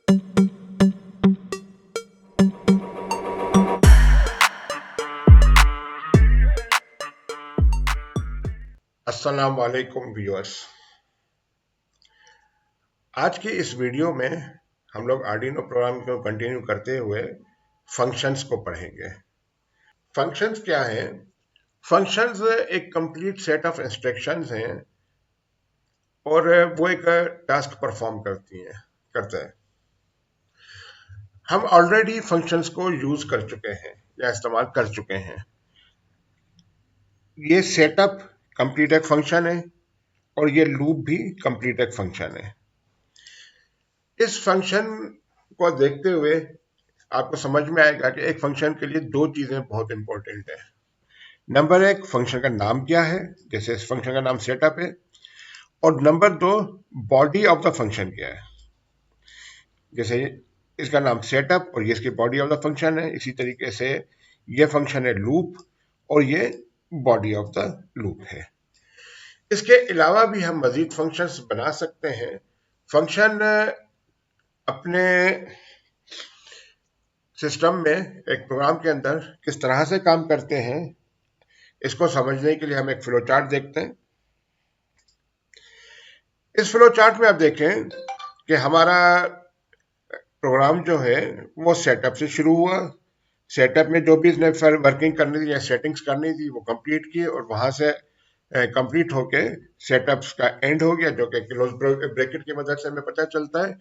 अस्सलाम वालेकुम व्यूअर्स। आज की इस वीडियो में हम लोग आर्डिनो प्रोग्राम को कंटिन्यू करते हुए फंक्शंस को पढ़ेंगे। फंक्शंस क्या हैं? फंक्शंस एक कंप्लीट सेट ऑफ इंस्ट्रक्शंस हैं और वो एक टास्क परफॉर्म करता है। हम ऑलरेडी फंक्शंस को यूज कर चुके हैं या इस्तेमाल कर चुके हैं। ये सेटअप कंप्लीट एक फंक्शन है और ये लूप भी कंप्लीट एक फंक्शन है। इस फंक्शन को देखते हुए आपको समझ में आएगा कि एक फंक्शन के लिए दो चीजें बहुत इंपॉर्टेंट है। नंबर एक, फंक्शन का नाम क्या है, जैसे इस फंक्शन का नाम सेटअप है। और नंबर दो, बॉडी ऑफ द फंक्शन क्या है, जैसे इसका नाम सेटअप और ये इसकी बॉडी ऑफ द फंक्शन है। इसी तरीके से ये फंक्शन है लूप और ये बॉडी ऑफ द लूप है। इसके अलावा भी हम मजीद फंक्शंस बना सकते हैं। फंक्शन अपने सिस्टम में एक प्रोग्राम के अंदर किस तरह से काम करते हैं, इसको समझने के लिए हम एक फ्लो चार्ट देखते हैं। इस फ्लो चार्ट में आप देखें कि हमारा प्रोग्राम जो है वो सेटअप से शुरू हुआ। सेटअप में जो भी इसने वर्किंग करनी थी या सेटिंग्स करनी थी वो कंप्लीट की और वहां से कंप्लीट होके सेटअप्स का एंड हो गया, जो कि क्लोज ब्रैकेट की मदद से हमें पता चलता है।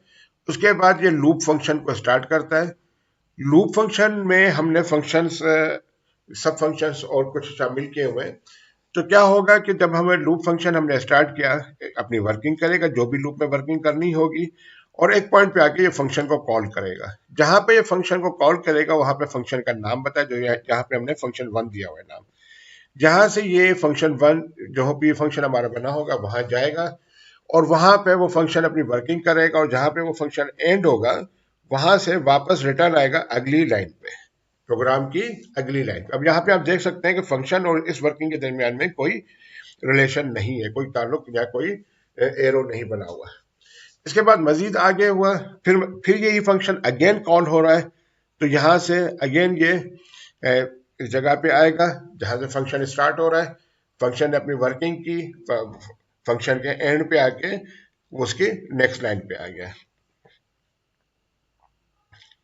उसके बाद ये लूप फंक्शन को स्टार्ट करता है। लूप फंक्शन में हमने फंक्शंस सब फंक्शंस और कुछ शामिल किए हुए हैं। तो क्या होगा कि जब हमें लूप फंक्शन हमने स्टार्ट किया, अपनी वर्किंग करेगा, जो भी लूप में वर्किंग करनी होगी, और एक पॉइंट पे आके ये फंक्शन को कॉल करेगा। जहां पे ये फंक्शन को कॉल करेगा वहां पे फंक्शन का नाम बताए, जो यहाँ पे हमने फंक्शन वन दिया हुआ है नाम। जहां से ये फंक्शन वन, जो भी फंक्शन हमारा बना होगा, वहां जाएगा और वहां पे वो फंक्शन अपनी वर्किंग करेगा और जहां पे वो फंक्शन एंड होगा वहां से वापस रिटर्न आएगा अगली लाइन पे, प्रोग्राम की अगली लाइन। अब यहाँ पे आप देख सकते हैं कि फंक्शन और इस वर्किंग के दरमियान में कोई रिलेशन नहीं है, कोई ताल्लुक या कोई एरो नहीं बना हुआ। इसके बाद मजीद आगे हुआ, फिर यही फंक्शन अगेन कॉल हो रहा है। तो यहाँ से अगेन ये इस जगह पे आएगा जहां से फंक्शन स्टार्ट हो रहा है। फंक्शन ने अपनी वर्किंग की, फंक्शन के एंड पे आके उसकी नेक्स्ट लाइन पे आ गया,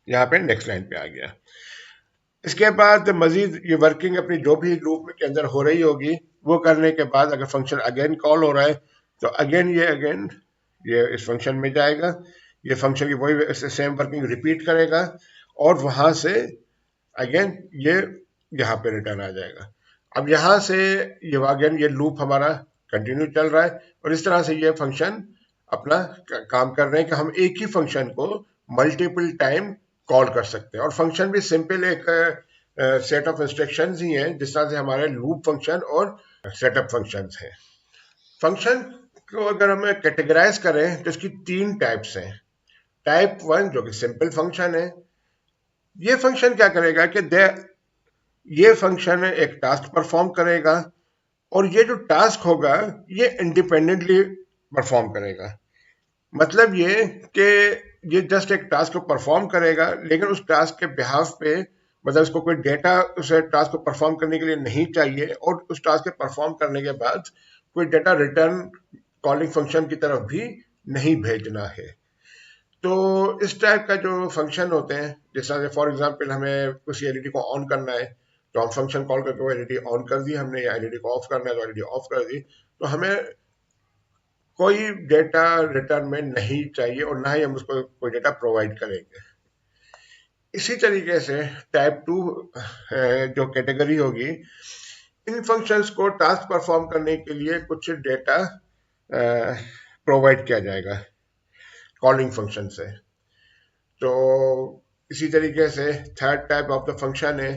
यहाँ पे नेक्स्ट लाइन पे आ गया। इसके बाद मजीद ये वर्किंग अपनी जो भी लूप के अंदर हो रही होगी वो करने के बाद अगर फंक्शन अगेन कॉल हो रहा है तो अगेन ये इस फंक्शन में जाएगा। ये फंक्शन की वही सेम वर्किंग रिपीट करेगा और वहां से अगेन ये यहाँ पे रिटर्न आ जाएगा। अब यहाँ से ये अगेन ये लूप हमारा कंटिन्यू चल रहा है और इस तरह से ये फंक्शन अपना काम कर रहे हैं कि हम एक ही फंक्शन को मल्टीपल टाइम कॉल कर सकते हैं। और फंक्शन भी सिंपल एक सेट ऑफ इंस्ट्रक्शंस ही हैं, जिस तरह से हमारे लूप फंक्शन और सेटअप फंक्शंस हैं। फंक्शन को अगर हम कैटेगराइज करें तो इसकी तीन टाइप्स हैं। टाइप वन, जो कि सिंपल फंक्शन है, ये फंक्शन क्या करेगा कि ये फंक्शन एक टास्क परफॉर्म करेगा और ये जो टास्क होगा ये इंडिपेंडेंटली परफॉर्म करेगा। मतलब ये कि ये जस्ट एक टास्क को परफॉर्म करेगा, लेकिन उस टास्क के बिहाफ पे, मतलब इसको कोई डेटा उस टास्क को परफॉर्म करने के लिए नहीं चाहिए और उस टास्क के परफॉर्म करने के बाद कोई डेटा रिटर्न कॉलिंग फंक्शन की तरफ भी नहीं भेजना है। तो इस टाइप का जो फंक्शन होते हैं, जिस तरह से फॉर एग्जांपल हमें किसी एलईडी को ऑन करना है तो हम फंक्शन कॉल करके वो एलईडी ऑन कर दी हमने, या एलईडी को ऑफ करना है तो एलईडी ऑफ कर दी। तो हमें कोई डेटा रिटर्न में नहीं चाहिए और ना ही हम उसको कोई डेटा प्रोवाइड करेंगे। इसी तरीके से टाइप टू जो कैटेगरी होगी, इन फंक्शंस को टास्क परफॉर्म करने के लिए कुछ डेटा प्रोवाइड किया जाएगा कॉलिंग फंक्शन से। तो इसी तरीके से third type of the function है,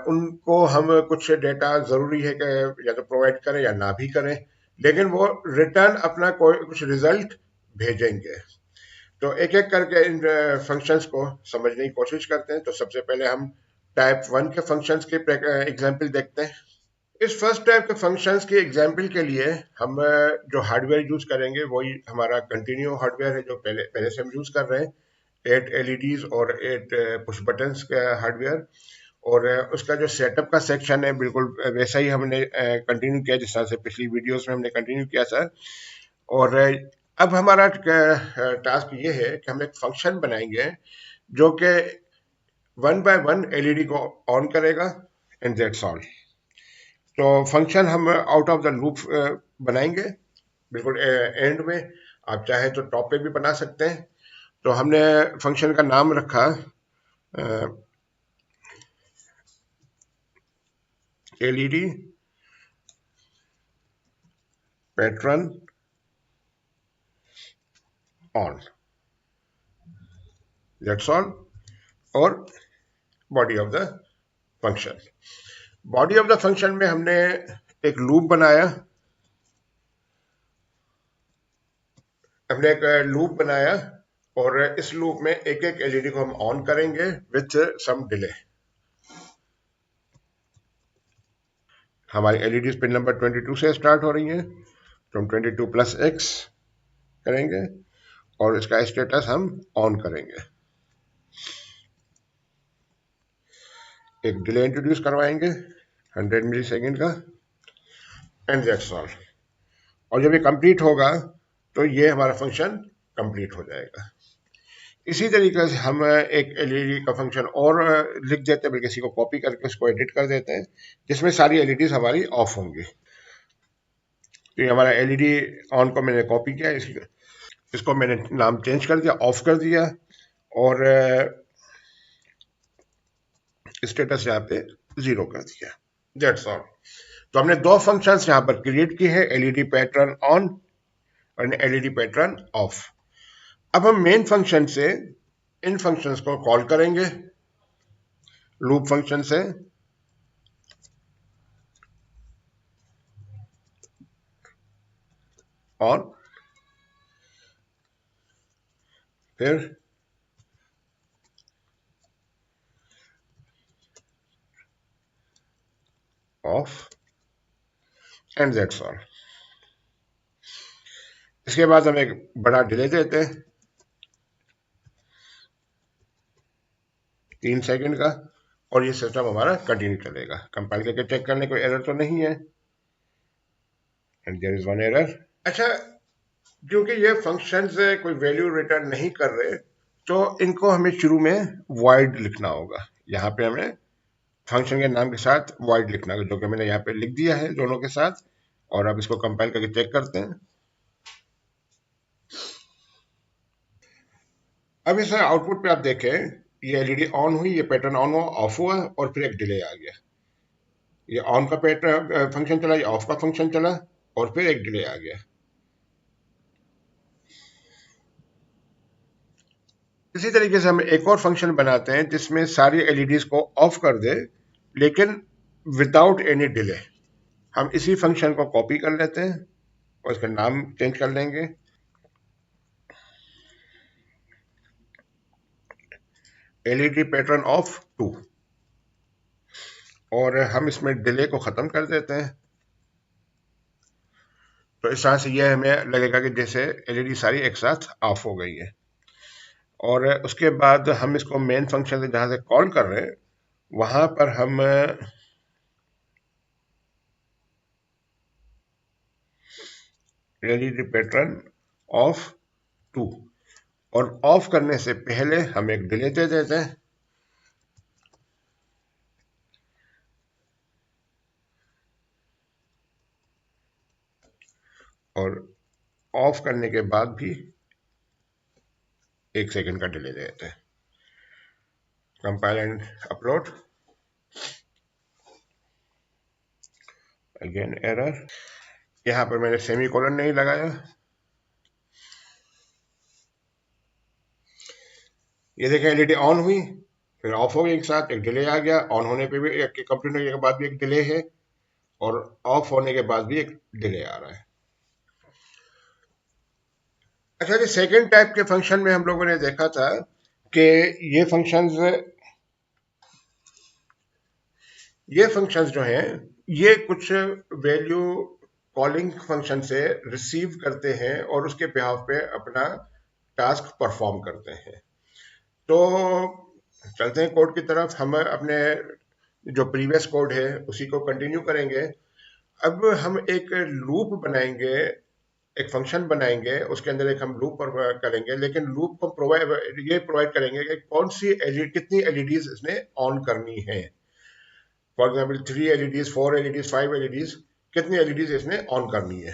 उनको हम कुछ डेटा जरूरी है कि या तो प्रोवाइड करें या ना भी करें, लेकिन वो रिटर्न अपना कोई कुछ रिजल्ट भेजेंगे। तो एक एक करके इन फंक्शंस को समझने की कोशिश करते हैं। तो सबसे पहले हम टाइप वन के फंक्शंस के एग्जाम्पल देखते हैं। इस फर्स्ट टाइप के फंक्शंस के एग्जाम्पल के लिए हम जो हार्डवेयर यूज करेंगे वही हमारा कंटिन्यू हार्डवेयर है, जो पहले से हम यूज कर रहे हैं। 8 LEDs और 8 पुश बटन्स का हार्डवेयर। और उसका जो सेटअप का सेक्शन है बिल्कुल वैसा ही हमने कंटिन्यू किया जिस तरह से पिछली वीडियोस में हमने कंटिन्यू किया था। और अब हमारा टास्क ये है कि हम एक फंक्शन बनाएंगे जो कि 1 बाय 1 LED को ऑन करेगा, एंड दैट्स ऑल। तो फंक्शन हम आउट ऑफ द लूप बनाएंगे बिल्कुल एंड में। आप चाहे तो टॉप पे भी बना सकते हैं। तो हमने फंक्शन का नाम रखा LED पैटर्न ऑन, दैट्स ऑल। और body of the function, body of the function में हमने एक लूप बनाया, और इस लूप में एक एक LED को हम ऑन करेंगे विथ सम डिले। हमारी LEDs पिन नंबर 22 से स्टार्ट हो रही हैं, तो हम 22 प्लस X करेंगे और इसका स्टेटस हम ऑन करेंगे। एक डिले इंट्रोड्यूस करवाएंगे 100 मिली सेकेंड का, एंड दैट्स ऑल। और जब ये कंप्लीट होगा तो ये हमारा फंक्शन कंप्लीट हो जाएगा। इसी तरीके से हम एक LED का फंक्शन और लिख देते हैं, बल्कि किसी को कॉपी करके उसको एडिट कर देते हैं जिसमें सारी LEDs हमारी ऑफ होंगी। तो ये हमारा LED ऑन को मैंने कॉपी किया, इसको मैंने नाम चेंज कर दिया, ऑफ कर दिया, और स्टेटस यहाँ पे 0 कर दिया, दैट्स ऑल। तो हमने दो फंक्शंस यहाँ पर क्रिएट की है, LED पैटर्न ऑन और LED पैटर्न ऑफ। अब हम मेन फंक्शन से इन फंक्शंस को कॉल करेंगे लूप फंक्शन से, और फिर ऑफ, एंड दैट्स ऑल। इसके बाद हम एक बड़ा डिले देते हैं 3 सेकंड का, और ये सिस्टम हमारा कंटिन्यू चलेगा। कंपाइल करके चेक करने कोई एरर तो नहीं है, and there is one error. अच्छा, क्योंकि ये फंक्शंस कोई वैल्यू रिटर्न नहीं कर रहे, तो इनको हमें शुरू में वॉइड लिखना होगा। यहाँ पे हमें फंक्शन के नाम के साथ वॉइड लिखना होगा, जो कि मैंने यहाँ पे लिख दिया है दोनों के साथ। और अब इसको कंपाइल करके चेक करते हैं। अब इस आउटपुट पे आप देखें, ये LED ऑन हुई, ये पैटर्न ऑन हुआ, ऑफ हुआ, और फिर एक डिले आ गया। ये ऑन का पैटर्न फंक्शन चला, ये ऑफ का फंक्शन चला, और फिर एक डिले आ गया। इसी तरीके से हम एक और फंक्शन बनाते हैं जिसमें सारी LEDs को ऑफ कर दे, लेकिन विदाउट एनी डिले। हम इसी फंक्शन को कॉपी कर लेते हैं और इसका नाम चेंज कर लेंगे, LED पैटर्न ऑफ 2, और हम इसमें डिले को खत्म कर देते हैं। तो इस तरह से यह हमें लगेगा कि जैसे LED सारी एक साथ ऑफ हो गई है। और उसके बाद हम इसको मेन फंक्शन से जहां से कॉल कर रहे हैं वहां पर हम LED पैटर्न ऑफ 2, और ऑफ करने से पहले हम एक डिले दे देते हैं, और ऑफ करने के बाद भी 1 सेकंड का डिले दे देते हैं। Compile and upload, again error. यहां पर मैंने सेमीकोलन नहीं लगाया। ये देखें, LED ऑन हुई, फिर ऑफ हो गई एक साथ, एक डिले आ गया। ऑन होने पे भी एक कंप्लीट होने के बाद भी एक डिले है, और ऑफ होने के बाद भी एक डिले आ रहा है। अच्छा जी, सेकेंड टाइप के फंक्शन में हम लोगों ने देखा था कि ये फंक्शंस जो हैं, ये कुछ वैल्यू कॉलिंग फंक्शन से रिसीव करते हैं और उसके बिहाफ पे अपना टास्क परफॉर्म करते हैं। तो चलते हैं कोड की तरफ। हम अपने जो प्रीवियस कोड है उसी को कंटिन्यू करेंगे। अब हम एक लूप बनाएंगे, एक फंक्शन बनाएंगे, उसके अंदर एक हम लूप करेंगे, लेकिन लूप को प्रोवाइड करेंगे कि कौन सी एलईडी, कितनी एलईडीज इसने ऑन करनी है। For example 3 LEDs, 4 LEDs, 5 LEDs, कितनी एलईडीज इसने ऑन करनी है।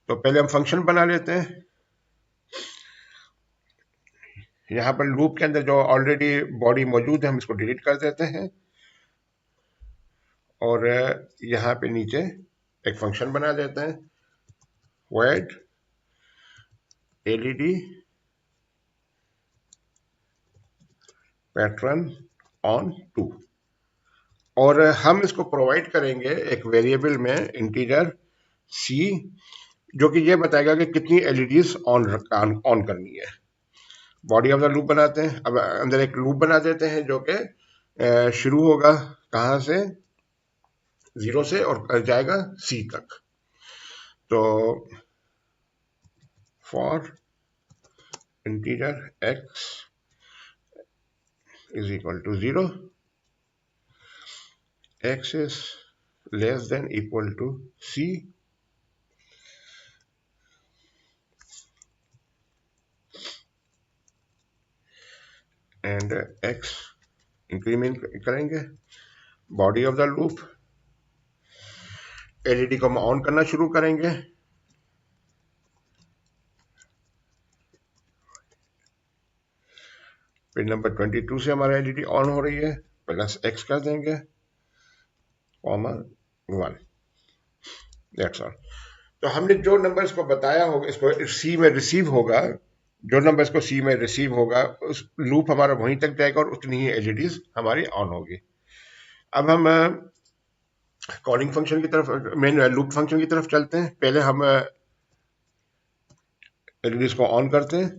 तो पहले हम फंक्शन बना लेते हैं। यहाँ पर लूप के अंदर जो ऑलरेडी बॉडी मौजूद है हम इसको डिलीट कर देते हैं, और यहाँ पे नीचे एक फंक्शन बना देते हैं, void LED pattern on two, और हम इसको प्रोवाइड करेंगे एक वेरिएबल में इंटीजर सी, जो कि ये बताएगा कि कितनी एलईडीज ऑन करनी है। बॉडी ऑफ द लूप बनाते हैं। अब अंदर एक लूप बना देते हैं जो कि शुरू होगा कहाँ से, 0 से, और जाएगा सी तक। तो for integer x is equal to 0, x is less than equal to c, and x increment करेंगे। Body of the loop, LED को हम ऑन करना शुरू करेंगे। पिन नंबर 22 से हमारा एलईडी ऑन हो रही है, प्लस x कर देंगे, कॉमा 1, दैट्स ऑल। तो हमने जो नंबर इसको बताया होगा, इसको सी में रिसीव होगा, जो नंबर इसको सी में रिसीव होगा, उस लूप हमारा वहीं तक जाएगा और उतनी ही एलईडीज हमारी ऑन होगी। अब हम कॉलिंग फंक्शन की तरफ, मेन लूप फंक्शन की तरफ चलते हैं। पहले हम एलईडीज को ऑन करते हैं।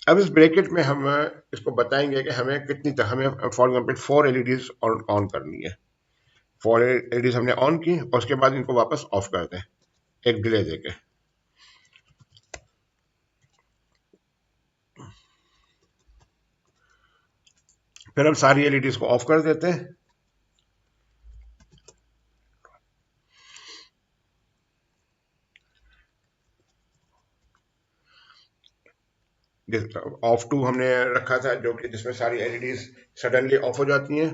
अब इस ब्रैकेट में हम इसको बताएंगे कि हमें कितनी, हमें फॉर एग्जाम्पल 4 एलईडीज ऑन करनी है। 4 एलईडीज हमने ऑन की और उसके बाद इनको वापस ऑफ कर दें एक डिले देके। फिर हम सारी एलईडीज को ऑफ कर देते हैं। ऑफ टू हमने रखा था, जो कि जिसमें सारी एलईडीज सडनली ऑफ हो जाती हैं।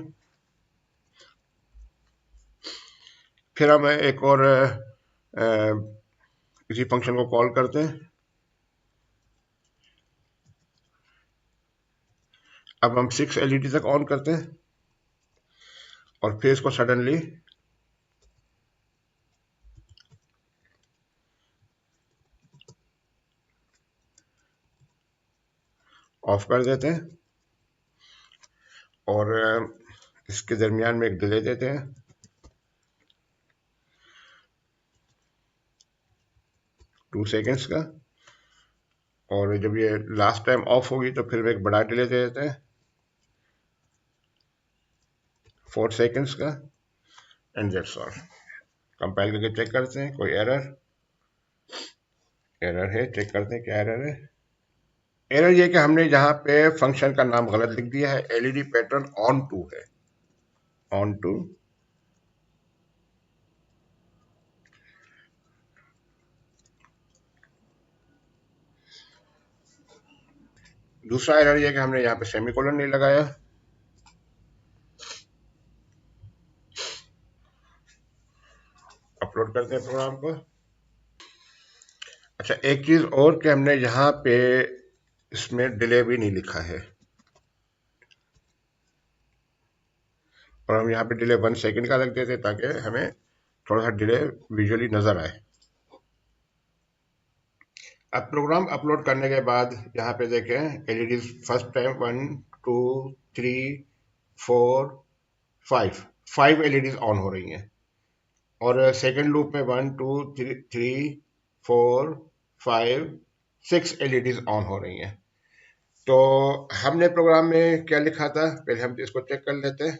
फिर हम एक और इसी फंक्शन को कॉल करते हैं। अब हम 6 एलईडी तक ऑन करते हैं और फिर इसको सडनली ऑफ कर देते हैं, और इसके दरमियान में एक डिले देते हैं 2 सेकेंड्स का, और जब ये लास्ट टाइम ऑफ होगी तो फिर एक बड़ा डिले दे देते हैं 4 सेकेंड्स का, एंड दैट्स ऑल। कंपाइल करके चेक करते हैं कोई एरर है, चेक करते हैं क्या एरर है। एरर ये कि हमने यहाँ पे फंक्शन का नाम गलत लिख दिया है, एलईडी पैटर्न ऑन टू है, ऑन टू। दूसरा एरर ये कि हमने यहाँ पे सेमीकोलन नहीं लगाया। अपलोड करते हैं प्रोग्राम को। अच्छा, एक चीज और कि हमने यहाँ पे इसमें डिले भी नहीं लिखा है, और हम यहाँ पे डिले 1 सेकेंड का रख देते ताकि हमें थोड़ा सा डिले विजुअली नजर आए। अब प्रोग्राम अपलोड करने के बाद यहाँ पे देखें, LED first time 1 2 3 4 5 LEDs on हो रही हैं, और सेकेंड लूप में 1 2 3 4 5 6 एलईडीज ऑन हो रही हैं। तो हमने प्रोग्राम में क्या लिखा था, पहले हम इसको चेक कर लेते हैं।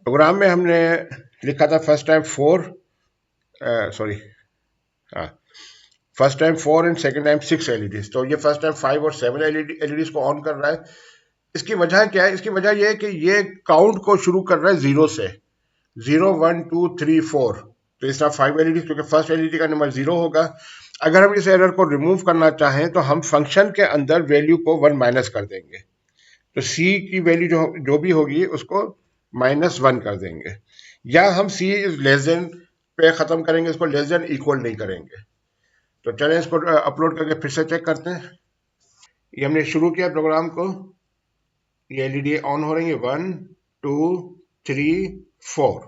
प्रोग्राम में हमने लिखा था फर्स्ट टाइम 4, सॉरी, हाँ, first time 4 and second time 6 LEDs. तो ये फर्स्ट टाइम 5 और 7 एलईडीज को ऑन कर रहा है। इसकी वजह क्या है? इसकी वजह यह है कि ये काउंट को शुरू कर रहा है जीरो से, 0 1 2 3 4। तो इस तरह 5 एलईडी, क्योंकि फर्स्ट एलईडी का नंबर जीरो होगा। अगर हम इस एरर को रिमूव करना चाहें तो हम फंक्शन के अंदर वैल्यू को 1 माइनस कर देंगे। तो सी की वैल्यू जो जो भी होगी उसको -1 कर देंगे, या हम सी इज लेस देन पे खत्म करेंगे, इसको लेस देन इक्वल नहीं करेंगे। तो चलें इसको अपलोड करके फिर से चेक करते हैं। ये हमने शुरू किया प्रोग्राम को, ये एलईडी ऑन हो रही है, 1 2 3 4,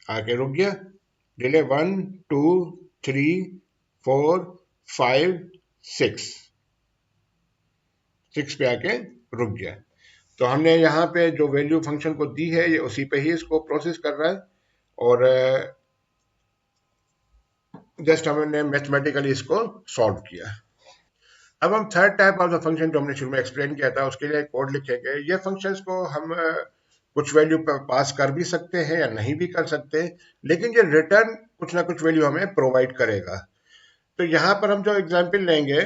आके रुक गया। डिले 1 2 3 4 5 6, 6 पे आके रुक गया। तो हमने यहाँ पे जो वैल्यू फंक्शन को दी है ये उसी पे ही इसको प्रोसेस कर रहा है, और जस्ट हमने मैथमेटिकली इसको सॉल्व किया। अब हम third type of the function जो हमने शुरू में एक्सप्लेन किया था उसके लिए कोड लिखेंगे। ये फंक्शंस को हम कुछ वैल्यू पास कर भी सकते हैं या नहीं भी कर सकते, लेकिन ये रिटर्न कुछ ना कुछ वैल्यू हमें प्रोवाइड करेगा। तो यहाँ पर हम जो एग्जाम्पल लेंगे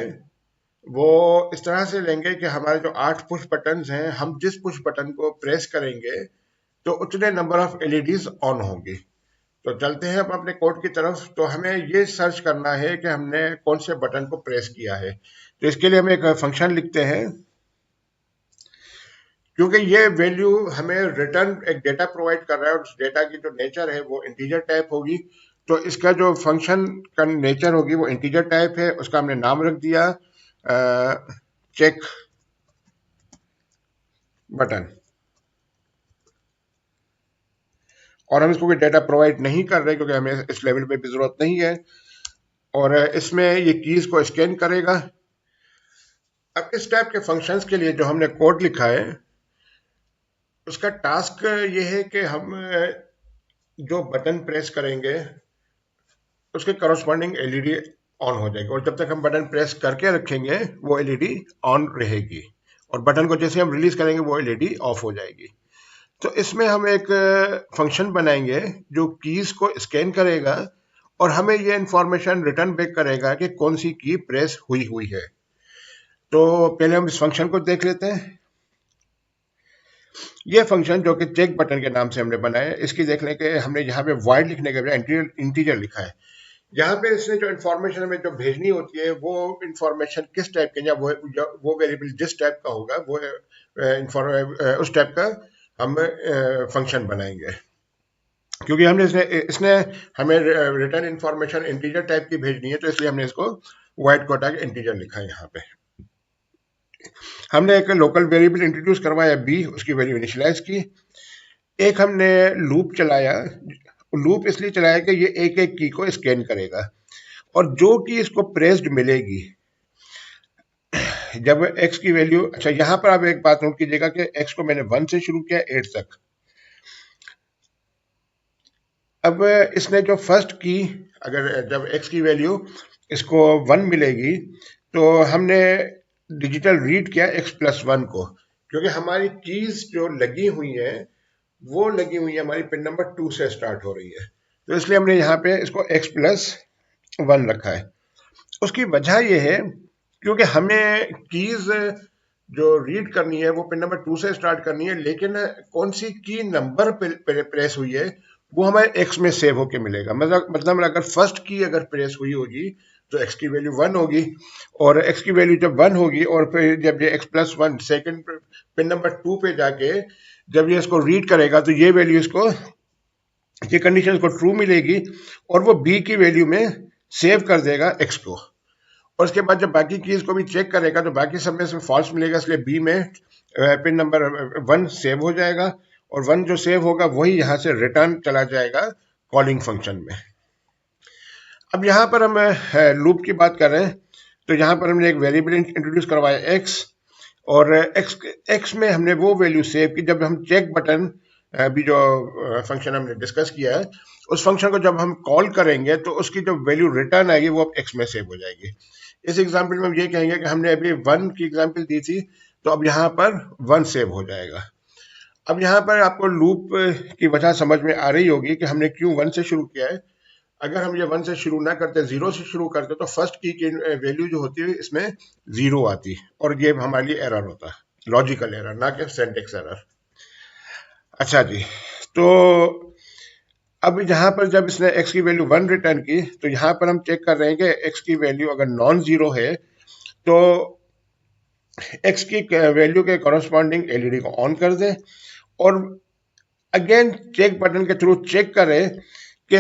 वो इस तरह से लेंगे कि हमारे जो 8 पुश बटन हैं, हम जिस पुश बटन को प्रेस करेंगे तो उतने नंबर ऑफ एलईडीज ऑन होंगी। तो चलते हैं अब अपने कोड की तरफ। तो हमें ये सर्च करना है कि हमने कौन से बटन को प्रेस किया है। तो इसके लिए हम एक फंक्शन लिखते हैं, क्योंकि ये वैल्यू हमें रिटर्न एक डेटा प्रोवाइड कर रहा है और उस डेटा की जो नेचर है वो इंटीजर टाइप होगी। तो इसका जो फंक्शन का नेचर होगी वो इंटीजर टाइप है, उसका हमने नाम रख दिया चेक बटन, और हम इसको कोई डेटा प्रोवाइड नहीं कर रहे क्योंकि हमें इस लेवल पे भी जरूरत नहीं है। और इसमें ये कीज को स्कैन करेगा। अब इस टाइप के फंक्शंस के लिए जो हमने कोड लिखा है उसका टास्क ये है कि हम जो बटन प्रेस करेंगे उसके करस्पॉन्डिंग एलईडी ऑन हो जाएगी, और जब तक हम बटन प्रेस करके रखेंगे वो एलईडी ऑन रहेगी, और बटन को जैसे हम रिलीज करेंगे वो एलईडी ऑफ हो जाएगी। तो इसमें हम एक फंक्शन बनाएंगे जो कीज को स्कैन करेगा और हमें ये इंफॉर्मेशन रिटर्न बैक करेगा कि कौन सी की प्रेस हुई हुई है। तो पहले हम इस फंक्शन को देख लेते हैं। ये फंक्शन जो कि चेक बटन के नाम से हमने बनाया है, इसकी देख लें कि हमने यहाँ पे वॉइड लिखने के बजाय इंटीजर लिखा है। यहाँ पे इसने जो इन्फॉर्मेशन हमें जो भेजनी होती है वो इन्फॉर्मेशन किस टाइप के, या वो वेरिएबल जिस टाइप का होगा वो उस टाइप का हम फंक्शन बनाएंगे। क्योंकि हमने इसने इसने हमें रिटर्न इन्फॉर्मेशन इंटीजर टाइप की भेजनी है, तो इसलिए हमने इसको वाइड को हटा के इंटीजर लिखा है। यहाँ पे हमने एक लोकल वेरिएबल इंट्रोड्यूस करवाया बी, उसकी वैल्यू इनिशियलाइज की। एक हमने लूप चलाया। लूप इसलिए चलाया कि ये एक एक की को स्कैन करेगा, और जो की इसको प्रेस्ड मिलेगी जब x की वैल्यू, अच्छा यहाँ पर आप एक बात नोट कीजिएगा कि x को मैंने 1 से शुरू किया 8 तक। अब इसने जो फर्स्ट की, अगर जब x की वैल्यू इसको 1 मिलेगी तो हमने डिजिटल रीड किया x+1 को, क्योंकि हमारी कीज जो लगी हुई है वो लगी हुई है हमारी पिन नंबर 2 से स्टार्ट हो रही है। तो इसलिए हमने यहाँ पे इसको x+1 रखा है। उसकी वजह यह है क्योंकि हमें कीज जो रीड करनी है वो पिन नंबर 2 से स्टार्ट करनी है, लेकिन कौन सी की नंबर प्रेस हुई है वो हमें एक्स में सेव होके मिलेगा। मतलब अगर फर्स्ट की अगर प्रेस हुई होगी तो एक्स की वैल्यू 1 होगी, और एक्स की वैल्यू जब 1 होगी और फिर जब ये x+1 सेकंड पिन नंबर 2 पे जाके जब ये इसको रीड करेगा तो ये वैल्यू इसको, ये कंडीशन इसको ट्रू मिलेगी और वो बी की वैल्यू में सेव कर देगा एक्स को। और उसके बाद जब बाकी कीज को भी चेक करेगा तो बाकी सब में से फॉल्स मिलेगा, इसलिए बी में पिन नंबर 1 सेव हो जाएगा, और 1 जो सेव होगा वही यहाँ से रिटर्न चला जाएगा कॉलिंग फंक्शन में। अब यहाँ पर हम लूप की बात कर रहे हैं, तो यहाँ पर हमने एक वेरिएबल इंट्रोड्यूस करवाया एक्स, और एक्स में हमने वो वैल्यू सेव की जब हम चेक बटन, अभी जो फंक्शन हमने डिस्कस किया है उस फंक्शन को जब हम कॉल करेंगे तो उसकी जो वैल्यू रिटर्न आएगी वो अब एक्स में सेव हो जाएगी। इस एग्जाम्पल में हम ये कहेंगे कि हमने अभी 1 की एग्जाम्पल दी थी, तो अब यहाँ पर 1 सेव हो जाएगा। अब यहाँ पर आपको लूप की वजह समझ में आ रही होगी कि हमने क्यों 1 से शुरू किया है। अगर हम ये 1 से शुरू ना करते, 0 से शुरू करते, तो फर्स्ट की वैल्यू जो होती है इसमें 0 आती और ये हमारे लिए एरर होता, लॉजिकल एरर, ना कि सिंटैक्स एरर। अच्छा जी, तो अब यहाँ पर जब इसने x की वैल्यू 1 रिटर्न की, तो यहाँ पर हम चेक कर रहे हैं कि x की वैल्यू अगर नॉन जीरो है तो x की वैल्यू के कॉरस्पॉन्डिंग एलईडी को ऑन कर दें और अगेन चेक बटन के थ्रू चेक करें कि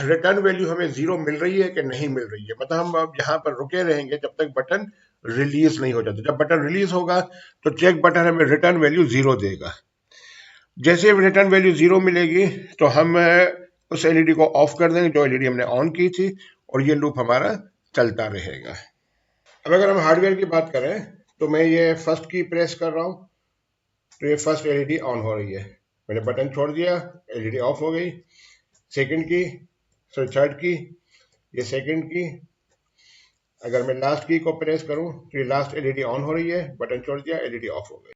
रिटर्न वैल्यू हमें 0 मिल रही है कि नहीं मिल रही है। मतलब हम अब यहाँ पर रुके रहेंगे जब तक बटन रिलीज नहीं हो जाता। जब बटन रिलीज होगा तो चेक बटन हमें रिटर्न वैल्यू 0 देगा। जैसे रिटर्न वैल्यू 0 मिलेगी तो हम उस एलईडी को ऑफ कर देंगे जो एलईडी हमने ऑन की थी और ये लूप हमारा चलता रहेगा। अब अगर हम हार्डवेयर की बात करें तो मैं ये फर्स्ट की प्रेस कर रहा हूँ तो ये फर्स्ट एलईडी ऑन हो रही है। मैंने बटन छोड़ दिया, एलईडी ऑफ हो गई। सेकंड की, सॉरी थर्ड की, ये सेकंड की। अगर मैं लास्ट की को प्रेस करूं तो ये लास्ट एलईडी ऑन हो रही है, बटन छोड़ दिया, एलईडी ऑफ हो गई।